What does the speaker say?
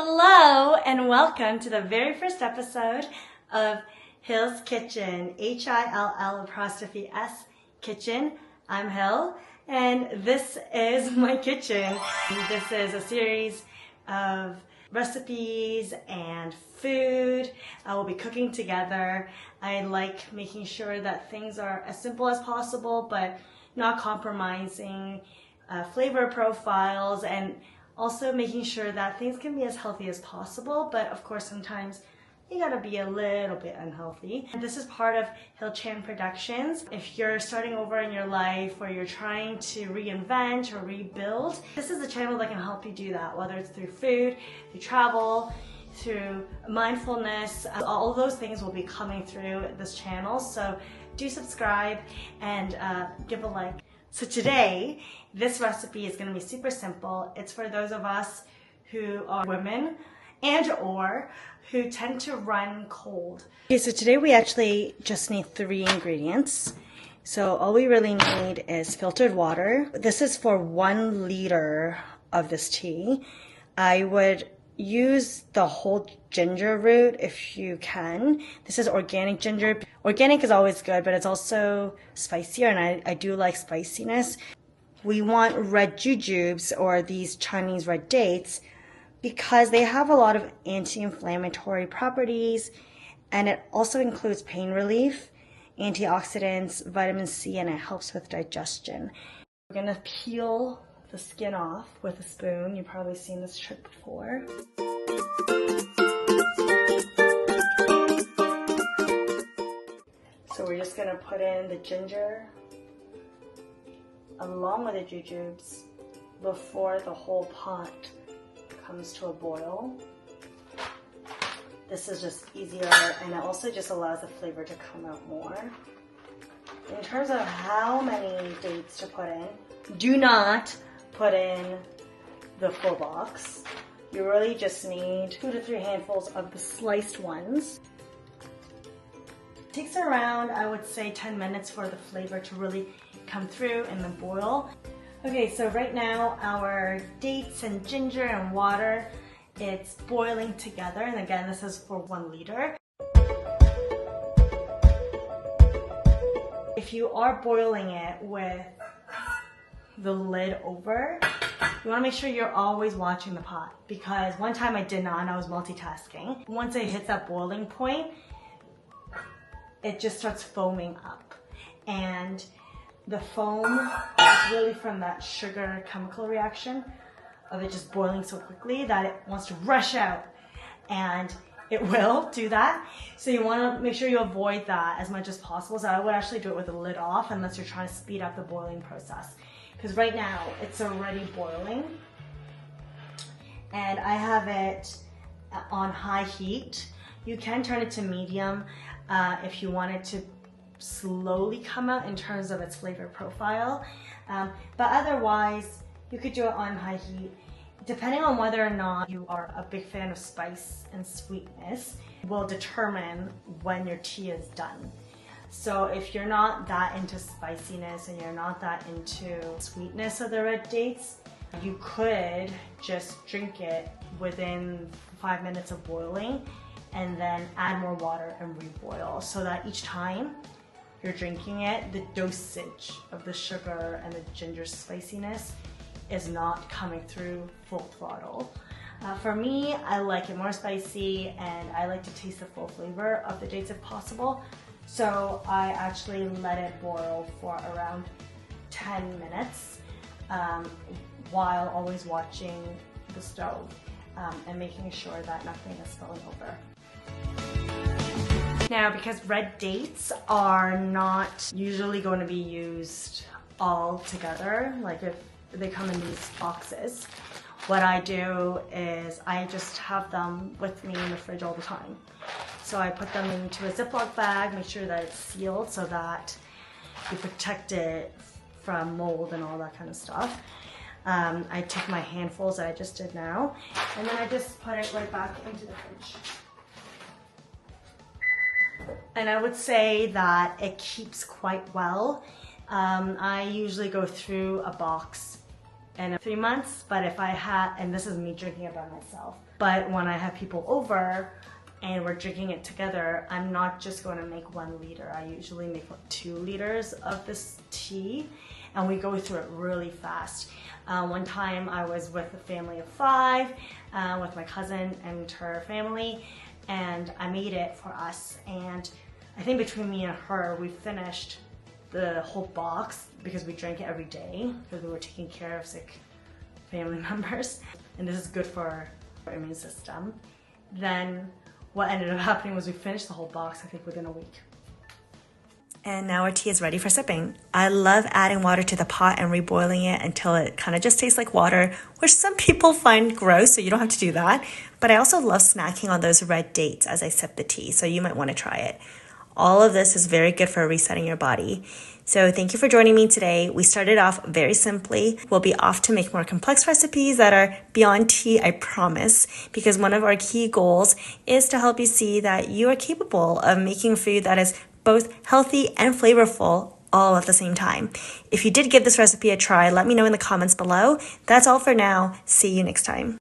Hello and welcome to the very first episode of Hill's Kitchen, Hill''S Kitchen. I'm Hill and this is my kitchen. This is a series of recipes and food. I will be cooking together. I like making sure that things are as simple as possible but not compromising flavor profiles, and also making sure that things can be as healthy as possible, but of course sometimes you gotta be a little bit unhealthy. And this is part of Hill Chan Productions. If you're starting over in your life or you're trying to reinvent or rebuild, this is the channel that can help you do that, whether it's through food, through travel, through mindfulness. All of those things will be coming through this channel, so do subscribe and give a like. So today, this recipe is going to be super simple. It's for those of us who are women and or who tend to run cold. Okay, so today we actually just need 3 ingredients. So all we really need is filtered water. This is for 1 liter of this tea. I would use the whole ginger root if you can. This is organic ginger. Organic is always good, but it's also spicier, and I do like spiciness. We want red jujubes, or these Chinese red dates, because they have a lot of anti-inflammatory properties, and it also includes pain relief, antioxidants, vitamin C, and it helps with digestion. We're gonna peel the skin off with a spoon. You've probably seen this trick before. So we're just gonna put in the ginger along with the jujubes before the whole pot comes to a boil. This is just easier, and it also just allows the flavor to come out more. In terms of how many dates to put in, do not put in the full box. You really just need 2 to 3 handfuls of the sliced ones. It takes around, I would say, 10 minutes for the flavor to really come through in the boil. Okay, so right now our dates and ginger and water, it's boiling together, and again, this is for 1 liter. If you are boiling it with the lid over, you want to make sure you're always watching the pot, because one time I did not and I was multitasking. Once it hits that boiling point, it just starts foaming up, and the foam is really from that sugar chemical reaction of it just boiling so quickly that it wants to rush out, and it will do that. So you want to make sure you avoid that as much as possible. So I would actually do it with the lid off unless you're trying to speed up the boiling process, because right now it's already boiling, and I have it on high heat. You can turn it to medium if you want it to slowly come out in terms of its flavor profile, but otherwise you could do it on high heat. Depending on whether or not you are a big fan of spice and sweetness will determine when your tea is done. So if you're not that into spiciness and you're not that into sweetness of the red dates, you could just drink it within 5 minutes of boiling and then add more water and reboil, so that each time you're drinking it, the dosage of the sugar and the ginger spiciness is not coming through full throttle. For me, I like it more spicy, and I like to taste the full flavor of the dates if possible. So I actually let it boil for around 10 minutes while always watching the stove and making sure that nothing is spilling over. Now, because red dates are not usually going to be used all together, like if they come in these boxes, what I do is I just have them with me in the fridge all the time. So I put them into a Ziploc bag, make sure that it's sealed so that you protect it from mold and all that kind of stuff. I take my handfuls that I just did now, and then I just put it right back into the fridge. And I would say that it keeps quite well. I usually go through a box in 3 months, but if I had, and this is me drinking it by myself, But when I have people over and we're drinking it together, I'm not just going to make 1 liter. I usually make 2 liters of this tea, and we go through it really fast. One time I was with a family of 5, with my cousin and her family, and I made it for us. And I think between me and her, we finished the whole box because we drank it every day because we were taking care of sick family members. And this is good for our immune system. Then what ended up happening was we finished the whole box, I think, within a week. And now our tea is ready for sipping. I love adding water to the pot and reboiling it until it kind of just tastes like water, which some people find gross, so you don't have to do that. But I also love snacking on those red dates as I sip the tea, so you might want to try it. All of this is very good for resetting your body. So thank you for joining me today. We started off very simply. We'll be off to make more complex recipes that are beyond tea, I promise, because one of our key goals is to help you see that you are capable of making food that is both healthy and flavorful all at the same time. If you did give this recipe a try, let me know in the comments below. That's all for now. See you next time.